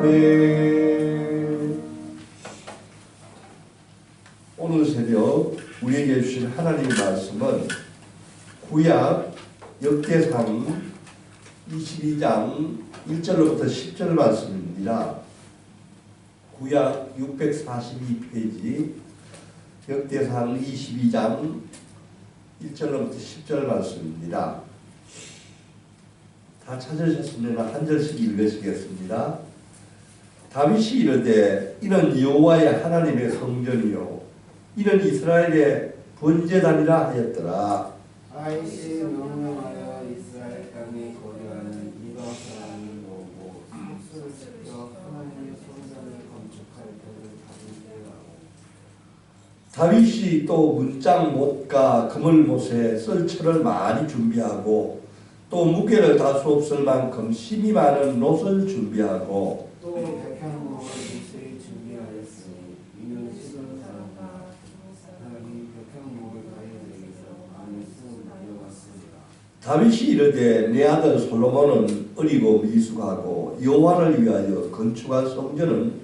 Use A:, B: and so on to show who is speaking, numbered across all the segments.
A: 아멘. 오늘 새벽 우리에게 주신 하나님의 말씀은 구약 역대상 22장 1절로부터 10절 말씀입니다. 구약 642페이지 역대상 22장 1절로부터 10절 말씀입니다. 다 찾으셨으면 한 절씩 읽으시겠습니다. 다윗이 이르되 이는 여호와의 하나님의 성전이요 이는 이스라엘의 번제단이라 하였더라.
B: 다윗이 명령하여 이스라엘 땅에 거류하는 이방 사람을 모으고 속수를 지켜 하나님의 성전을 건축할 때를 다윗에게 하고
A: 다윗이 또 문장 못과 그물못에 쓸 철을 많이 준비하고 또 무게를 다 수 없을 만큼 심이 많은 놋을 준비하고
B: 또 백향목을 무수히 준비하였으니 이는 시돈 사람이 백향목을 다윗에게서 많이 가져갔습니다.
A: 다윗이 이르되 내 아들 솔로몬은 어리고 미숙하고 여호와를 위하여 건축할 성전은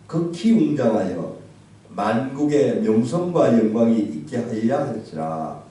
A: 극히 웅장하여 만국의 명성과 영광이 있게 하여야 할지라.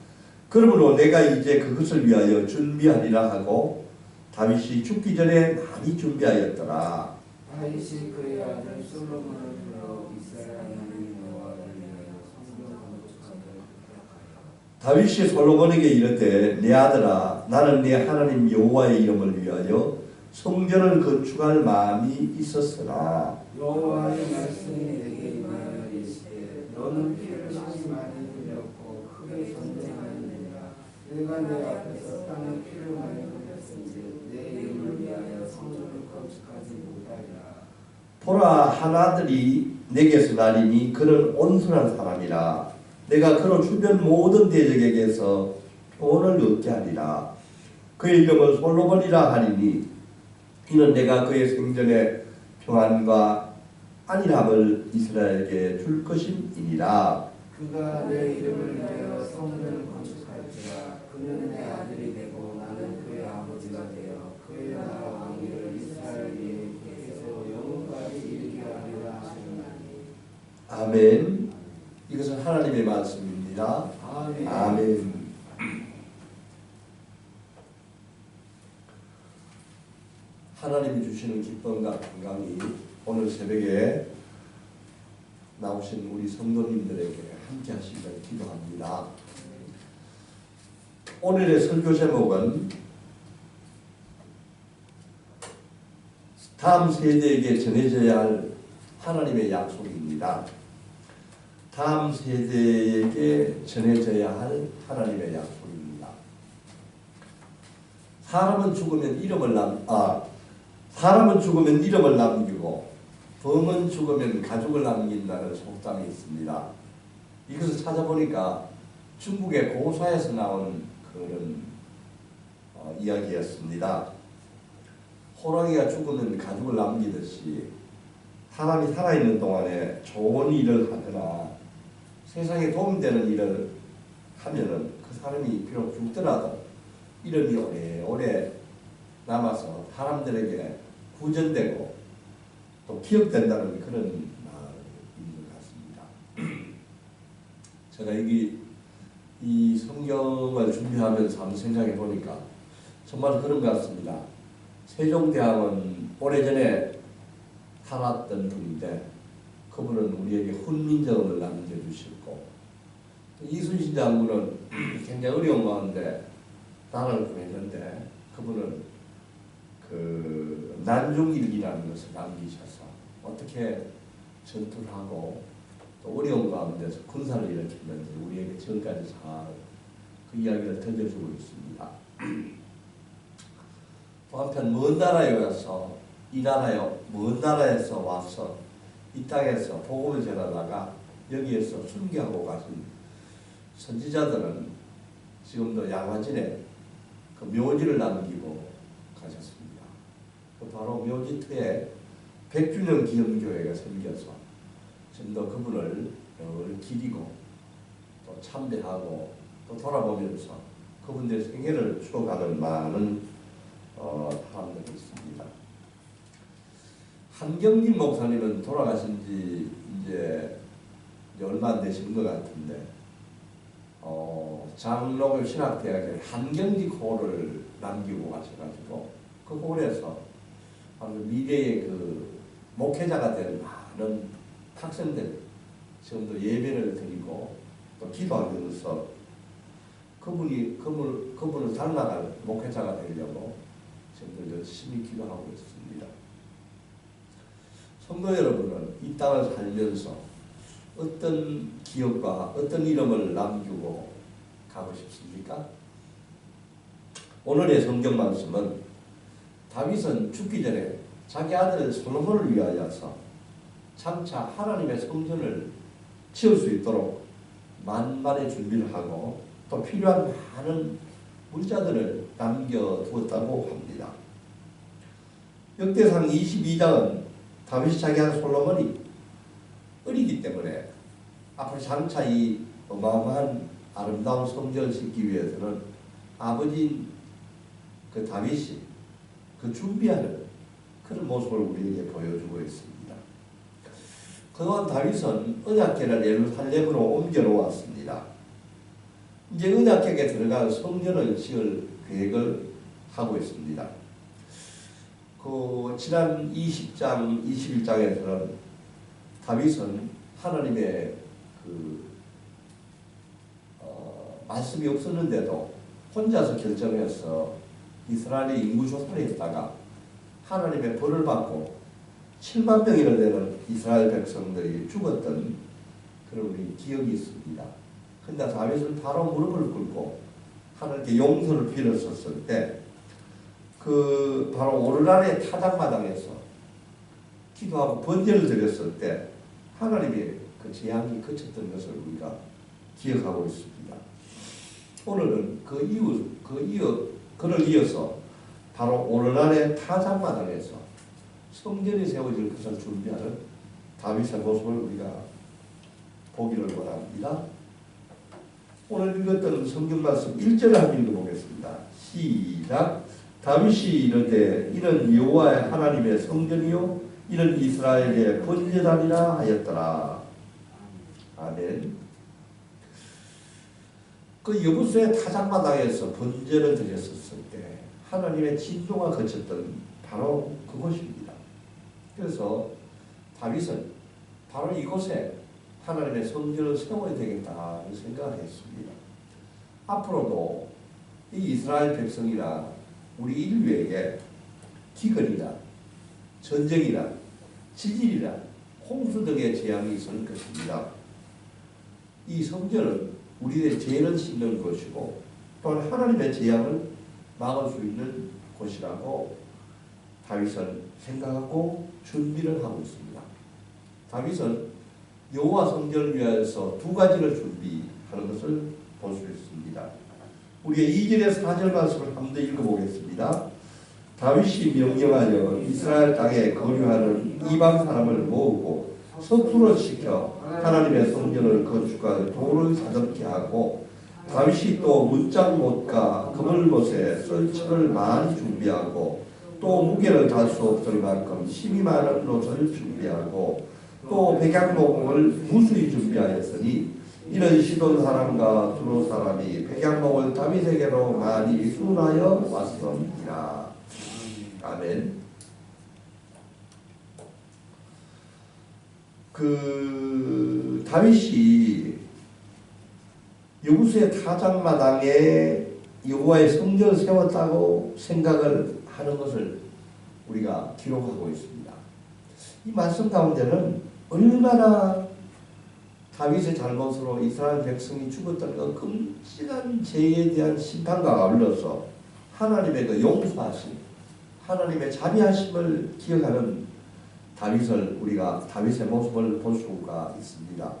A: 그러므로 내가 이제 그것을 위하여 준비하리라 하고 다윗이 죽기 전에 많이 준비하였더라.
B: 다윗이 그의 아들 솔로몬을 불러 이스라엘 하나님 여호와를 위하여 성전 건축하기를 부탁하여
A: 다윗이 솔로몬에게 이르되 내 아들아 나는 네 하나님 여호와의 이름을 위하여 성전을 건축할 마음이 있었으나
B: 여호와의 말씀이 내게 임하여 이르시되 너는 피를 심히 많이 흘렸고 크게 전쟁하였느니라. 내가 내 앞에서 땅에 피를 많이 흘렸은즉 내 이름을 위하여 성전을 건축하지 못하리라.
A: 보라 한 아들이 내게서 나리니 그는 온순한 사람이라. 내가 그로 주변 모든 대적에게서 평온을 얻게 하리라. 그의 이름은 솔로몬이라 하리니 이는 내가 그의 생전에 평안과 안일함을 이스라엘에게 줄 것임이니라.
B: 그가 내 이름을 위하여 성전을 건축할지라. 그는 내 아들이 되고 나는 그의 아버지가 되어 그의 나라 왕위를 이스라엘 위에 계속 영원까지 이르게 하리라 하셨나니.
A: 아멘. 이것은 하나님의 말씀입니다.
B: 아멘.
A: 아멘. 하나님이 주시는 기쁨과 건강이 오늘 새벽에 나오신 우리 성도님들에게 함께 하시기를 기도합니다. 오늘의 설교 제목은 다음 세대에게 전해져야 할 하나님의 약속입니다. 다음 세대에게 전해져야 할 하나님의 약속입니다. 사람은 죽으면 이름을 남기고 범은 죽으면 가족을 남긴다는 속담이 있습니다. 이것을 찾아보니까 중국의 고사에서 나온 그런 이야기였습니다. 호랑이가 죽으면 가족을 남기듯이 사람이 살아있는 동안에 좋은 일을 하거나 세상에 도움되는 일을 하면은 그 사람이 비록 죽더라도 이름이 오래오래 남아서 사람들에게 구전되고 또 기억된다는 그런 말인 것 같습니다. 제가 이 성경을 준비하면서 한번 생각해 보니까 정말 그런 것 같습니다. 세종대왕은 오래전에 살았던 분인데 그분은 우리에게 훈민정음을 남겨주셨고 이순신 장군은 굉장히 어려운 가운데 나라를 구했는데 그분은 그 난중일기라는 것을 남기셔서 어떻게 전투를 하고 또 어려운 가운데서 군사를 일으키는지 우리에게 지금까지 잘 그 이야기를 들려주고 있습니다. 또 한편 먼 나라에 와서 먼 나라에서 와서 이 땅에서 복음을 전하다가 여기에서 순교하고 가신 선지자들은 지금도 양화진에 그 묘지를 남기고 가셨습니다. 바로 묘지터에 백주년 기념교회가 생겨서 지금도 그분을 기리고 또 참배하고 또 돌아보면서 그분들의 생애를 추억하는 많은 사람들이 있습니다. 한경림 목사님은 돌아가신 지 이제 얼마 안 되신 것 같은데 장로교 신학대학에 한경직호를 남기고 가셔가지고 그 홀에서 아주 미래의 그 목회자가 될 많은 학생들 지금도 예배를 드리고 또 기도하면서 그분을 닮아갈 목회자가 되려고 지금도 열심히 기도하고 있습니다. 성도 여러분은 이 땅을 살면서 어떤 기억과 어떤 이름을 남기고 가고 싶습니까? 오늘의 성경 말씀은 다윗은 죽기 전에 자기 아들 솔로몬을 위하여서 장차 하나님의 성전을 지을 수 있도록 만반의 준비를 하고 또 필요한 많은 물자들을 남겨두었다고 합니다. 역대상 22장은 다윗이 자기 아들 솔로몬이 어리기 때문에 앞으로 장차 이 어마어마한 아름다운 성전을 짓기 위해서는 아버지인 그 다윗이 그 준비하는 그런 모습을 우리에게 보여주고 있습니다. 그동안 다윗은 언약궤를 예루살렘으로 옮겨 놓았습니다. 이제 언약궤에 들어갈 성전을 지을 계획을 하고 있습니다. 그 지난 20장, 21장에서는 다윗은 하나님의 말씀이 없었는데도 혼자서 결정해서 이스라엘의 인구 조사를 했다가 하나님의 벌을 받고 7만 명이나 되는 이스라엘 백성들이 죽었던 그런 우리 기억이 있습니다. 근데 다윗은 바로 무릎을 꿇고 하나님께 용서를 빌었었을 때 그 바로 오르란의 타작마당에서 기도하고 번제를 드렸을 때 하나님의 그 재앙이 그쳤던 것을 우리가 기억하고 있습니다. 오늘은 그를 이어서 바로 오르란의 타작마당에서 성전이 세워질 것을 준비하는 다윗의 모습을 우리가 보기를 원합니다. 오늘 읽었던 성경 말씀 1절을 한번 읽어보겠습니다. 시작. 다윗이 이르되 이는 여호와의 하나님의 성전이요 이는 이스라엘의 번제단이라 하였더라. 아멘. 그 여부수의 타작마당에서 번제를 드렸었을 때 하나님의 진노가 그쳤던 바로 그곳입니다. 그래서 다윗은 바로 이곳에 하나님의 성전을 세워야 되겠다는 생각을 했습니다. 앞으로도 이 이스라엘 백성이나 우리 인류에게 기근이나 전쟁이나 지진이나 홍수 등의 재앙이 있을 것입니다. 이 성전은 우리의 죄를 씻는 곳이고 또한 하나님의 재앙을 막을 수 있는 곳이라고 다윗은 생각하고 준비를 하고 있습니다. 다윗은 여호와 성전을 위하여서 두 가지를 준비하는 것을 볼 수 있습니다. 우리가 2절에서 4절 말씀을 한번 더 읽어보겠습니다. 다윗이 명령하여 이스라엘 땅에 거류하는 이방 사람을 모으고 서투러 시켜 하나님의 성전을 건축하여 돌을 다듬게 하고 다윗이 또 문짝못과 그물못에 썰철을 많이 준비하고 또 무게를 달 수 없을 만큼 힘이 많은 롯을 준비하고 또 백양목을 무수히 준비하였으니 이런 시돈 사람과 두로 사람이 백양목을 다윗에게로 많이 수운하여 왔습니다. 아멘. 그 다윗이 여부수의 타작마당에 여호와의 성전을 세웠다고 생각을 하는 것을 우리가 기록하고 있습니다. 이 말씀 가운데는 얼마나 다윗의 잘못으로 이스라엘 백성이 죽었던 그 끔찍한 죄에 대한 심판과 아울러서 하나님의 그 용서하심, 하나님의 자비하심을 기억하는 다윗의 모습을 볼 수가 있습니다.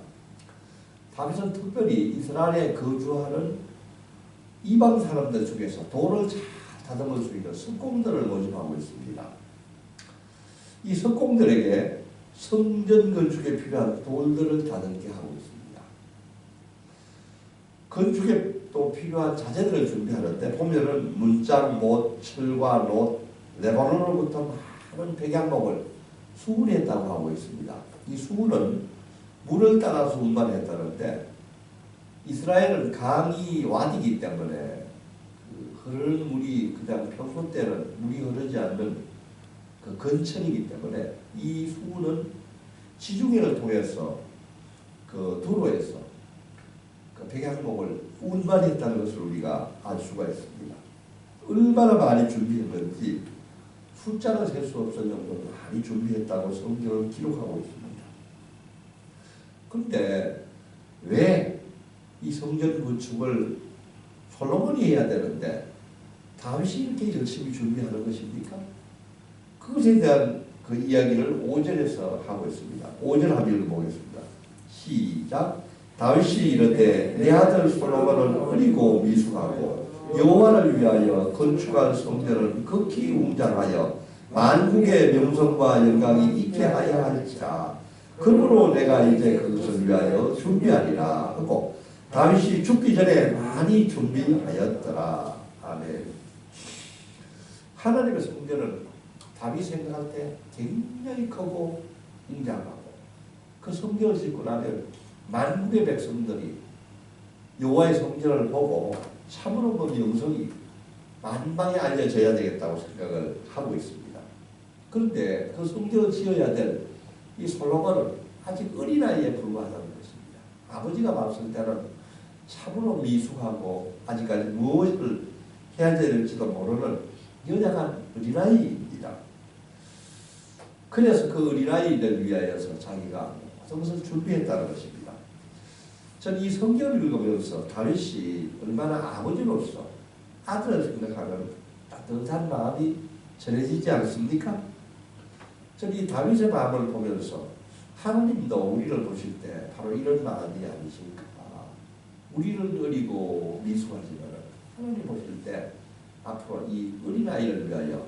A: 다윗은 특별히 이스라엘에 거주하는 이방 사람들 중에서 돌을 잘 다듬을 수 있는 석공들을 모집하고 있습니다. 이 석공들에게 성전 건축에 필요한 돌들을 다듬게 하고 있습니다. 건축에 또 필요한 자재들을 준비하는데 보면은 문짝, 못, 철과 롯, 레바논으로부터 많은 백양목을 수군했다고 하고 있습니다. 이 수군은 물을 따라서 운반했다는데 이스라엘은 강이 와디기 때문에 흐르는 물이 그냥 평소 때는 물이 흐르지 않는 그 건천이기 때문에 이 수군은 지중해를 통해서 그 도로에서 그 백향목을 운반했다는 것을 우리가 알 수가 있습니다. 얼마나 많이 준비했는지 숫자는 셀 수 없을 정도로 많이 준비했다고 성경은 기록하고 있습니다. 그런데 왜 이 성전 건축을 솔로몬이 해야 되는데 다윗이 이렇게 열심히 준비하는 것입니까? 그것에 대한 그 이야기를 5절에서 하고 있습니다. 5절 한번 읽어보겠습니다. 시작. 다윗이 이르되 내 아들 솔로몬은 어리고 미숙하고 여호와를 위하여 건축한 성전은 극히 웅장하여 만국의 명성과 영광이 있게 하여 할지라. 그러므로 내가 이제 그것을 위하여 준비하리라 하고 다윗이 죽기 전에 많이 준비하였더라. 아멘. 하나님의 성전은 다윗이 생각할 때 굉장히 크고 웅장하고 그 성전을 짓고 나면 만국의 백성들이 여호와의 성전을 보고 참으로 그 명성이 만방에 알려져야 되겠다고 생각을 하고 있습니다. 그런데 그 성전을 지어야 될 이 솔로몬은 아직 어린아이에 불과하다는 것입니다. 아버지가 봤을 때는 참으로 미숙하고 아직까지 무엇을 해야 될지도 모르는 연약한 어린아이입니다. 그래서 그 어린아이를 위하여서 자기가 모든 것을 준비했다는 것입니다. 전 이 성경을 읽으면서 다윗이 얼마나 아버지로서 아들을 생각하는 따뜻한 마음이 전해지지 않습니까? 전 이 다윗의 마음을 보면서 하나님도 우리를 보실 때 바로 이런 마음이 아니실까? 우리는 어리고 미숙하지만 하나님 보실 때 앞으로 이 어린아이를 위하여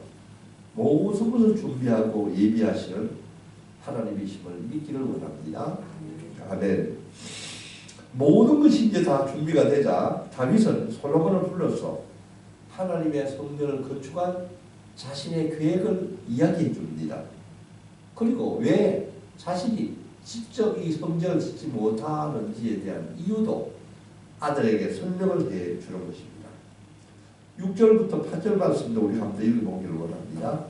A: 모든 것을 준비하고 예비하시는 하나님이심을 믿기를 원합니다. 아멘. 모든 것이 이제 다 준비가 되자 다윗은 솔로몬을 불러서 하나님의 성전을 건축한 자신의 계획을 이야기해 줍니다. 그리고 왜 자신이 직접 이 성전을 짓지 못하는지에 대한 이유도 아들에게 설명을 해 주는 것입니다. 6절부터 8절 말씀도 우리 한번 읽어보기를 원합니다.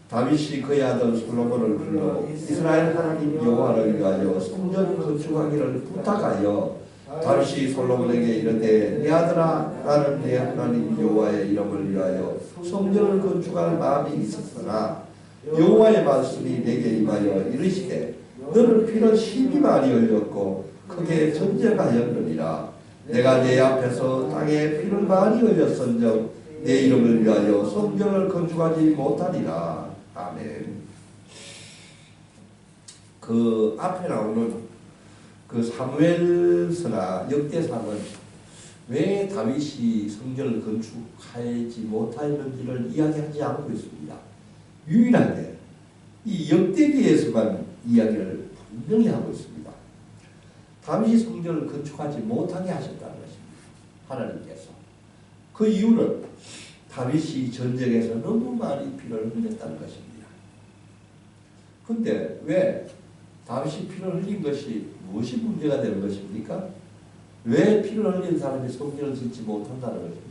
A: 다윗이 그의 아들 솔로몬을 불러 이스라엘 하나님 여호와를 위하여 성전 건축하기를 부탁하여 다윗이 솔로몬에게 이르되 내 아들아 나는 내 하나님 여호와의 이름을 위하여 성전을 건축할 마음이 있었으나 여호와의 말씀이 내게 임하여 이르시되 너는 피를 심히 많이 흘렸고 크게 전쟁하였느니라. 내가 내 앞에서 땅에 피를 많이 흘렸은즉 내 이름을 위하여 성전을 건축하지 못하리라. 아멘. 그 앞에 나오는 그 사무엘서나 역대상은 왜 다윗이 성전을 건축하지 못하였는지를 이야기하지 않고 있습니다. 유일하게 이 역대기에서만 이야기를 분명히 하고 있습니다. 다윗이 성전을 건축하지 못하게 하셨다는 것입니다. 하나님께서. 그 이유는 다윗이 전쟁에서 너무 많이 피를 흘렸다는 것입니다. 그런데 왜 다윗이 피를 흘린 것이 무엇이 문제가 되는 것입니까? 왜 피를 흘린 사람이 성전을 짓지 못한다는 것입니까?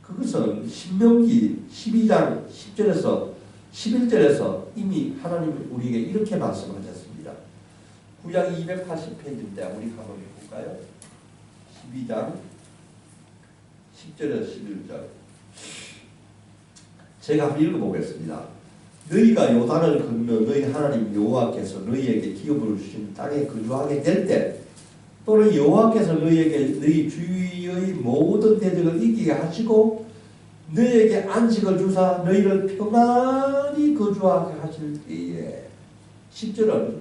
A: 그것은 신명기 12장 10절에서 11절에서 이미 하나님이 우리에게 이렇게 말씀하셨습니다. 구약 280페이지인데 우리 한번 볼까요? 12장 10절에서 11절 제가 한번 읽어보겠습니다. 너희가 요단을 건너 너희 하나님 여호와께서 너희에게 기업으로 주신 땅에 거주하게 될 때 또는 여호와께서 너희에게 너희 주위의 모든 대적을 이기게 하시고 너희에게 안식을 주사 너희를 평안히 거주하게 하실 때에 10절은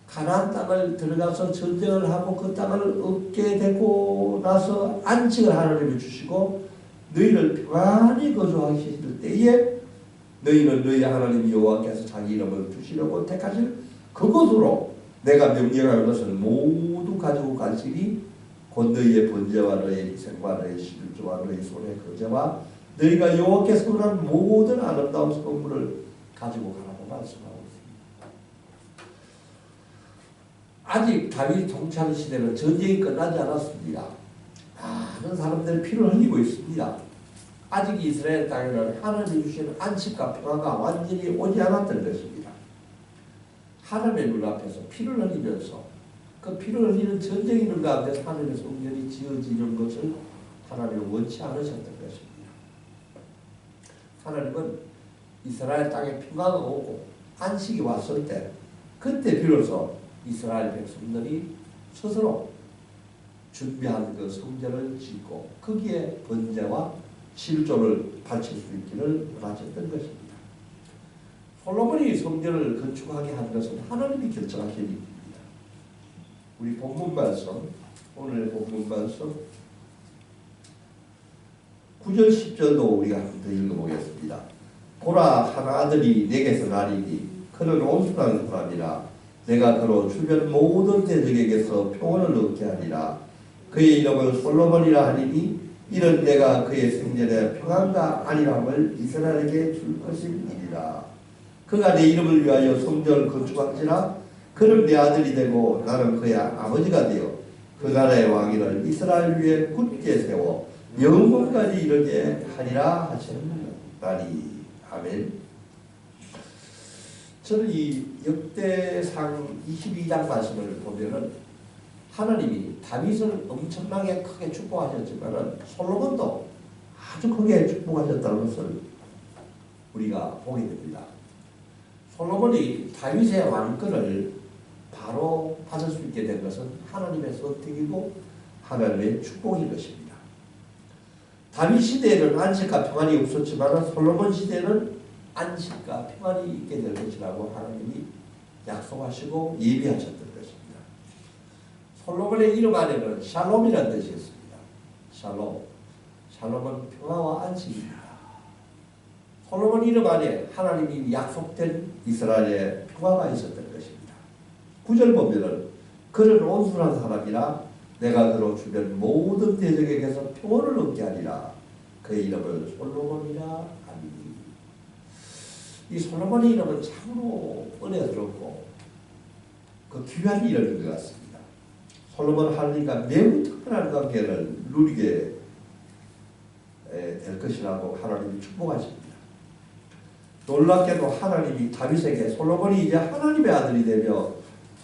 A: 가나안 땅을 들어가서 전쟁을 하고 그 땅을 얻게 되고 나서 안식을 하나님이 주시고 너희를 평안히 거주하실 때에 너희는 너희 하나님 여호와께서 자기 이름을 두시려고 택하실 그곳으로 내가 명령하는 것을 모두 가지고 갈지니 곧 너희의 번제와 너희의 희생과 너희의 십일조와 너희 손의 거제와 너희가 여호와께서 원하는 모든 아름다운 선물을 가지고 가라고 말씀하고 있습니다. 아직 다윗 통치 시대는 전쟁이 끝나지 않았습니다. 많은 사람들이 피를 흘리고 있습니다. 아직 이스라엘 땅에는 하나님이 주시는 안식과 평화가 완전히 오지 않았던 것입니다. 하나님의 눈앞에서 피를 흘리면서 그 피를 흘리는 전쟁이 있는 가운데 하나님의 성전이 지어지는 것을 하나님은 원치 않으셨던 것입니다. 하나님은 이스라엘 땅에 평화가 오고 안식이 왔을 때 그때 비로소 이스라엘 백성들이 스스로 준비한 그 성전을 짓고 거기에 번제와 실조를 바칠 수 있기를 원하셨던 것입니다. 솔로몬이 성전을 건축하게 한 것은 하나님이 결정하신 일입니다. 우리 본문 말씀, 오늘 본문 말씀 9절 10절도 우리가 한 번 더 읽어보겠습니다. 보라, 한 아들이 내게서 나리니 그는 온순한 사람이라. 내가 그로 주변 모든 대적에게서 평온을 얻게 하리라. 그의 이름은 솔로몬이라 하리니 이는 내가 그의 생전에 평안과 안일함을 이스라엘에게 줄 것임이니라. 그가 내 이름을 위하여 성전을 건축할지라. 그는 내 아들이 되고 나는 그의 아버지가 되어 그 나라의 왕위를 이스라엘 위에 굳게 세워 영원까지 이르게 하리라 하셨나니. 아멘. 저는 이 역대상 22장 말씀을 보면은 하나님이 다윗을 엄청나게 크게 축복하셨지만은 솔로몬도 아주 크게 축복하셨다는 것을 우리가 보게 됩니다. 솔로몬이 다윗의 왕권을 바로 받을 수 있게 된 것은 하나님의 선택이고 하나님의 축복인 것입니다. 다윗 시대에는 안식과 평안이 없었지만 솔로몬 시대에는 안식과 평안이 있게 될 것이라고 하나님이 약속하시고 예비하셨던 것입니다. 솔로몬의 이름 안에는 샬롬이라는 뜻이 있습니다. 샬롬. 샬롬은 평화와 안식입니다. 솔로몬 이름 안에 하나님이 약속된 이스라엘의 평화가 있었던 것입니다. 9절 보면은 그는 온순한 사람이라 내가 그로 주변 모든 대적에게서 평온을 얻게 하리라. 그의 이름을 솔로몬이라 하리니. 이 솔로몬의 이름은 참으로 은혜스럽고 그 귀한 이름인 것 같습니다. 솔로몬 하나님과 매우 특별한 관계를 누리게 될 것이라고 하나님이 축복하십니다. 놀랍게도 하나님이 다윗에게 솔로몬이 이제 하나님의 아들이 되며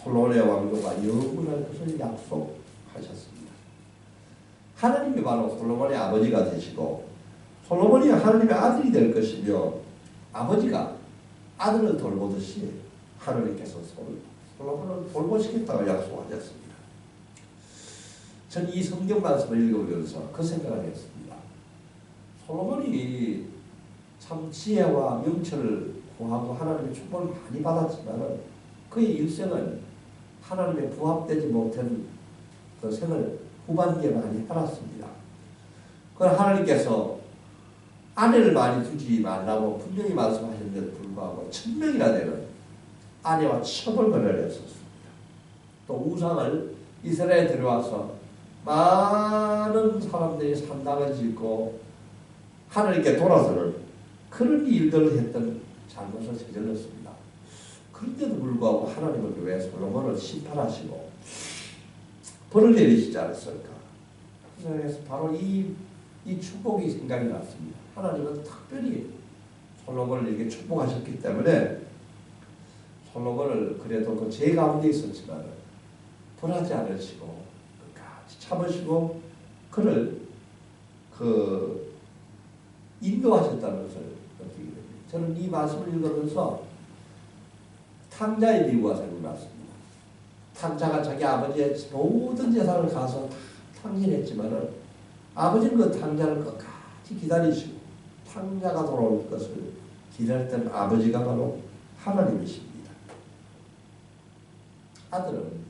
A: 솔로몬의 왕조가 영원할 것을 약속하셨습니다. 하나님이 바로 솔로몬의 아버지가 되시고 솔로몬이 하나님의 아들이 될 것이며 아버지가 아들을 돌보듯이 하나님께서 솔로몬을 돌보시겠다고 약속하셨습니다. 저는 이 성경 말씀을 읽으면서 그 생각을 했습니다. 솔로몬이 참 지혜와 명철을 구하고 하나님의 축복을 많이 받았지만 그의 일생은 하나님의 부합되지 못한 그 생을 후반기에 많이 살았습니다. 그러나 하나님께서 아내를 많이 두지 말라고 분명히 말씀하셨는데도 불구하고 1000명이나 되는 아내와 첩을 벌여냈었습니다. 또 우상을 이스라엘에 들어와서 많은 사람들이 산당을 짓고 하나님께 돌아서는 그런 일들을 했던 잘못을 저질렀습니다. 그런데도 불구하고 하나님은 왜 솔로몬을 심판하시고 벌을 내리시지 않았을까? 그래서 바로 이 축복이 생각이 났습니다. 하나님은 특별히 솔로몬을 이렇게 축복하셨기 때문에 솔로몬을 그래도 그 죄 가운데 있었지만 벌하지 않으시고 끝까지 참으시고 그를 인도하셨다는 것을 느끼게 됩니다. 저는 이 말씀을 읽으면서 탕자의 비유가 생각났습니다. 탕자가 자기 아버지의 모든 재산을 가서 탕진했지만 아버지는 그 탕자를 끝까지 기다리시고 탕자가 돌아올 것을 기다렸던 아버지가 바로 하나님이십니다. 아들은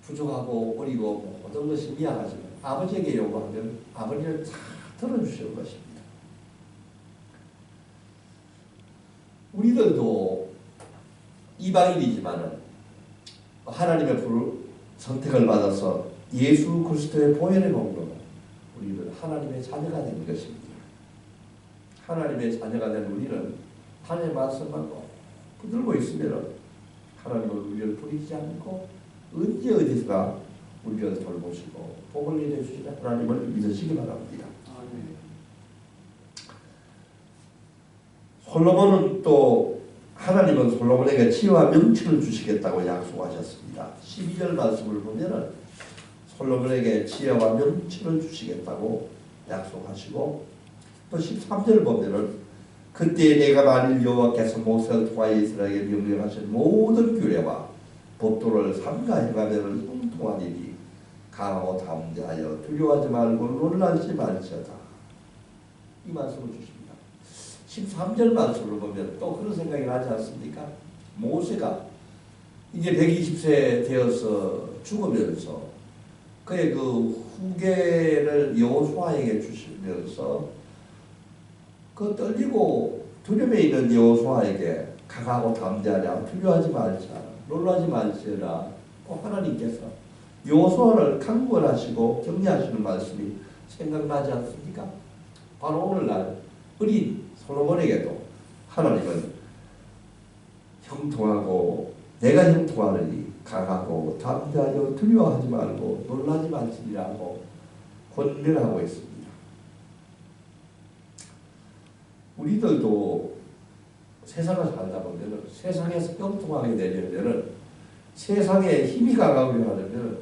A: 부족하고 어리고 모든 것이 미약하지만 아버지에게 요구하면 아버지를 다 들어주시는 것입니다. 우리들도 이방인이지만 하나님의 선택을 받아서 예수 그리스도의 보혈의 공로로 우리는 하나님의 자녀가 된 것입니다. 하나님의 자녀가 된 우리는 하나님의 말씀만 붙들고 있으면 하나님은 우리를 버리지 않고 언제 어디서나 우리를 돌보시고 복을 내려주시는 하나님을 믿으시기 바랍니다. 솔로몬은 또 하나님은 솔로몬에게 지혜와 명철을 주시겠다고 약속하셨습니다. 12절 말씀을 보면은 솔로몬에게 지혜와 명철을 주시겠다고 약속하시고 또 13절 보면은 그때 내가 만일 여호와께서 모세를 통하여 이스라엘에게 명령하신 모든 규례와 법도를 삼가 행하면 형통하리니 강하고 담대하여 두려워하지 말고 놀라지 말지어다. 이 말씀을 주십니다. 13절 말씀을 보면 또 그런 생각이 나지 않습니까? 모세가 이제 120세 되어서 죽으면서 그의 그 후계를 여호수아에게 주시면서 그 떨리고 두려움에 있는 여호수아에게 강하고 담대하라, 두려워하지 말자, 놀라지 말지어라. 하나님께서 여호수아를 강권하시고 격려하시는 말씀이 생각나지 않습니까? 바로 오늘날 어린 솔로몬에게도 하나님은 형통하고 내가 형통하느니 강하고 담대하여 두려워하지 말고 놀라지 말지라고 권면하고 있습니다. 우리들도 세상을 살다 보면 세상에서 형통하게 되려면 세상에 힘이 강하게 하려면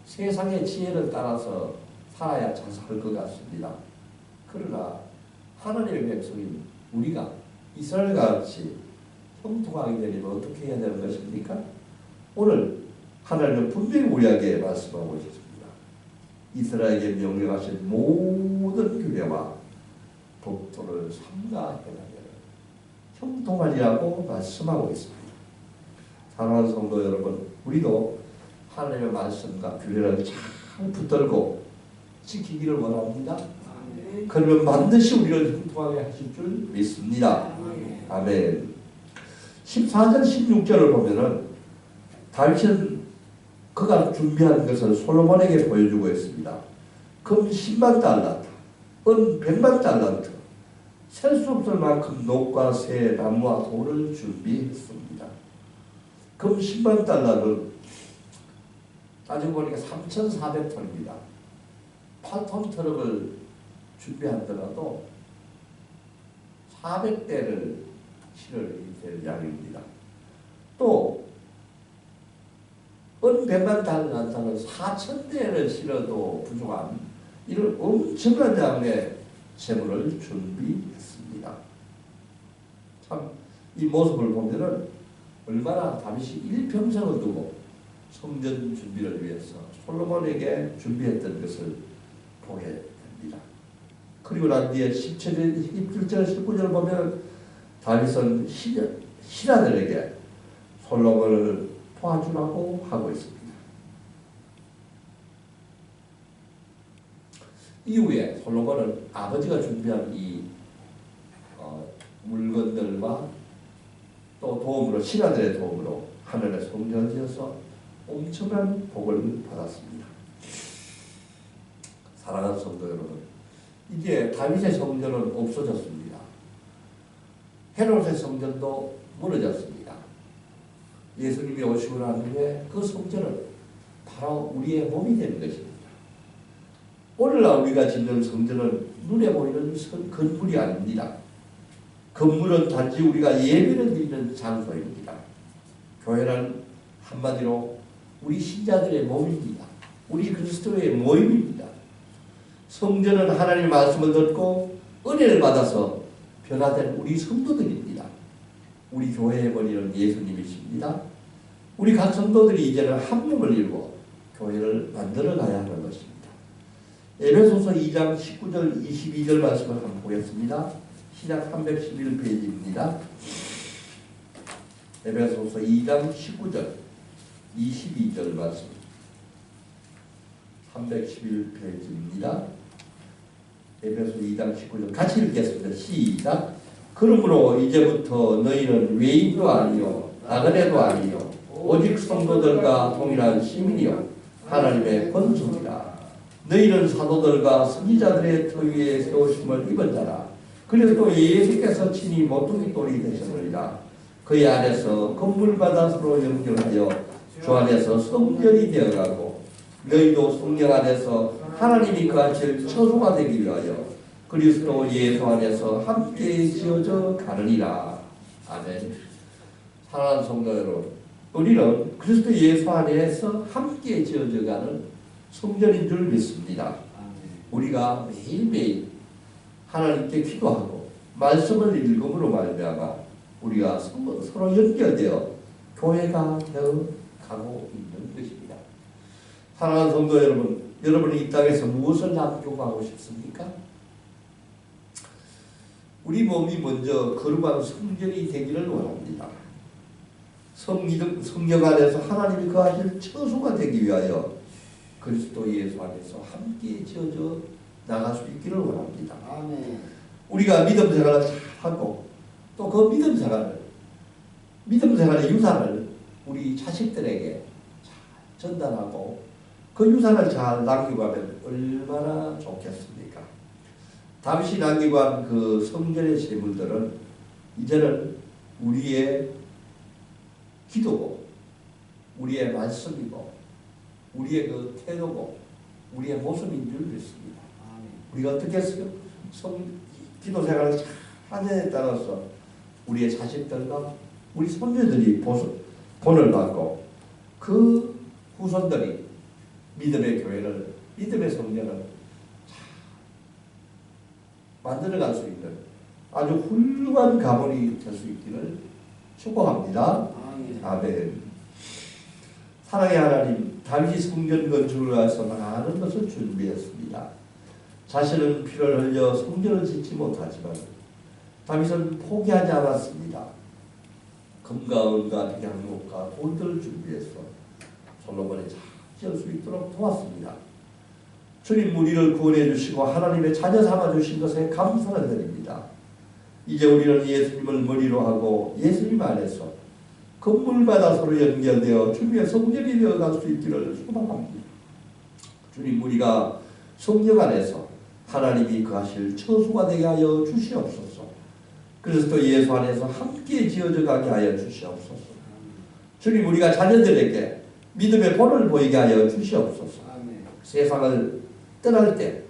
A: 세상의 지혜를 따라서 살아야 잘 살 것 같습니다. 그러나 하나님의 백성인 우리가 이스라엘과 같이 형통하게 되려면 어떻게 해야 되는 것입니까? 오늘 하나님은 분명히 우리에게 말씀하고 있습니다. 이스라엘에게 명령하신 모든 규례와 법도를 삼가 행하면 형통하리라고 말씀하고 있습니다. 사랑하는 성도 여러분, 우리도 하나님의 말씀과 규례를 잘 붙들고 지키기를 원합니다. 그러면 반드시 우리를 형통하게 하실 줄 믿습니다. 아멘. 14절 16절을 보면은 다윗은 그가 준비한 것을 솔로몬에게 보여주고 있습니다. 금 10만 달란트, 은 100만 달란트, 셀 수 없을 만큼 녹과 새, 나무와 돌을 준비했습니다. 금 10만 달러는 따지고 보니까 3,400톤입니다. 8톤 트럭을 준비하더라도 400대를 실어야 될 양입니다. 또 은 100만 달러는 4,000대를 실어도 부족한 이런 엄청난 양의 재물을 준비했습니다. 참 이 모습을 보면은 얼마나 다윗이 일평생을 두고 성전 준비를 위해서 솔로몬에게 준비했던 것을 보게 됩니다. 그리고 난 뒤에 17절, 19절을 보면 다윗은 신하들에게 솔로몬을 도와주라고 하고 있습니다. 이후에 솔로몬은 아버지가 준비한 이 물건들과 또 도움으로, 신하들의 도움으로 하늘의 성전을 지어서 엄청난 복을 받았습니다. 사랑하는 성도 여러분, 이제 다윗의 성전은 없어졌습니다. 헤롯의 성전도 무너졌습니다. 예수님이 오시고 난 후에 그 성전은 바로 우리의 몸이 되는 것입니다. 오늘날 우리가 짓는 성전은 눈에 보이는 건물이 아닙니다. 건물은 단지 우리가 예배를 드리는 장소입니다. 교회는 한마디로 우리 신자들의 몸입니다. 우리 그리스도의 모임입니다. 성전은 하나님의 말씀을 듣고 은혜를 받아서 변화된 우리 성도들입니다. 우리 교회의 머리는 예수님이십니다. 우리 각 성도들이 이제는 한 몸을 이루고 교회를 만들어 가야 하는 것입니다. 에베소서 2장 19절 22절 말씀을 한번 보겠습니다. 시작 311페이지입니다. 에베소서 2장 19절 22절 말씀 311페이지입니다. 에베소 2장 19절 같이 읽겠습니다. 시작. 그러므로 이제부터 너희는 외인도 아니요 나그네도 아니요 오직 성도들과 동일한 시민이요 하나님의 권속이라. 너희는 사도들과 선지자들의 터 위에 세우심을 입은 자라. 그래서 또 예수께서 친히 모퉁이 돌이 되셨느니라. 그의 안에서 건물마다 서로 연결하여 주 안에서 성전이 되어가고 너희도 성령 안에서 하나님이 거하실 처소가 되기 위하여 그리스도 예수 안에서 함께 지어져 가느니라. 아멘. 사랑하는 성도 여러분, 우리는 그리스도 예수 안에서 함께 지어져가는 성전인 줄 믿습니다. 우리가 매일매일 하나님께 기도하고 말씀을 읽음으로 말미암아 우리가 서로 연결되어 교회가 되어 가고 있는 것입니다. 사랑하는 성도 여러분, 여러분이 이 땅에서 무엇을 남기고 가고 싶습니까? 우리 몸이 먼저 거룩한 성전이 되기를 원합니다. 성령 안에서 하나님이 거하실 처소가 되기 위하여 그리스도 예수 안에서 함께 지어져 나갈 수 있기를 원합니다.
B: 아멘.
A: 우리가 믿음 생활을 잘하고 또 그 믿음 생활의 유산을 우리 자식들에게 잘 전달하고 그 유산을 잘 남기고 가면 얼마나 좋겠습니까? 다윗이 남기고 한 그 성전의 재물들은 이제는 우리의 기도고 우리의 말씀이고 우리의 그 태도고 우리의 모습인 줄 믿습니다. 우리가 어떻게 했어요? 기도 생활을 잘 하느냐에 따라서 우리의 자식들과 우리 손주들이 본을 받고 그 후손들이 믿음의 교회를, 믿음의 성전을 만들어갈 수 있는 아주 훌륭한 가문이 될 수 있기를 축복합니다. 아멘. 사랑의 하나님, 다윗이 성전 건축을 위해서 많은 것을 준비했습니다. 자신은 피를 흘려 성전을 짓지 못하지만 다윗은 포기하지 않았습니다. 금과 은과 백향목과 돌들을 준비해서 솔로몬이 잘 지을 수 있도록 도왔습니다. 주님 우리를 구원해 주시고 하나님의 자녀 삼아 주신 것에 감사를 드립니다. 이제 우리는 예수님을 머리로 하고 예수님 안에서 건물마다 서로 연결되어 주님의 성전이 되어갈 수 있기를 소망합니다. 주님 우리가 성령 안에서 하나님이 거하실 처소가 되게 하여 주시옵소서. 그리스도 예수 안에서 함께 지어져 가게 하여 주시옵소서. 주님 우리가 자녀들에게 믿음의 본을 보이게 하여 주시옵소서. 세상을 떠날 때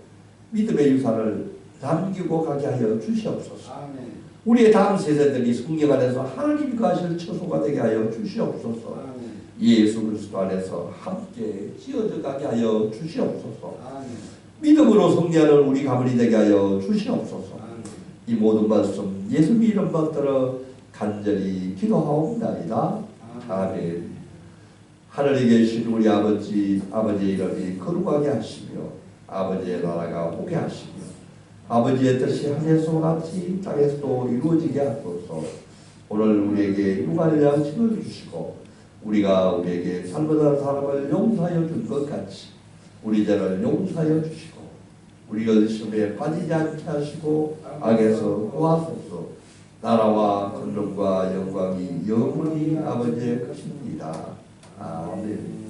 A: 믿음의 유산을 남기고 가게 하여 주시옵소서. 우리의 다음 세대들이 성령 안에서 하나님이 거하실 처소가 되게 하여 주시옵소서. 예수 그리스도 안에서 함께 지어져 가게 하여 주시옵소서. 믿음으로 승리하는 우리 가문이 되게 하여 주시옵소서. 이 모든 말씀 예수님 이름 받들어 간절히 기도하옵나이다. 아멘. 하늘에 계신 우리 아버지의 이름이 거룩하게 하시며 아버지의 나라가 오게 하시며 아버지의 뜻이 하늘에서 같이 땅에서도 이루어지게 하소서. 오늘 우리에게 육아를 양식을 주시고 우리가 우리에게 잘못한 사람을 용서하여 준 것 같이 우리 죄를 용서하여 주시고 우리가 시험에 빠지지 않게 하시고 악에서 구하소서. 나라와 권능과 영광이 영원히 아버지의 것입니다. 아멘.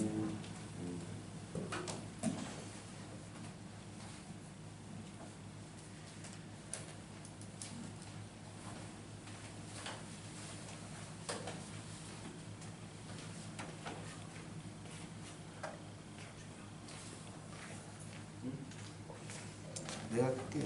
B: 내가 할게.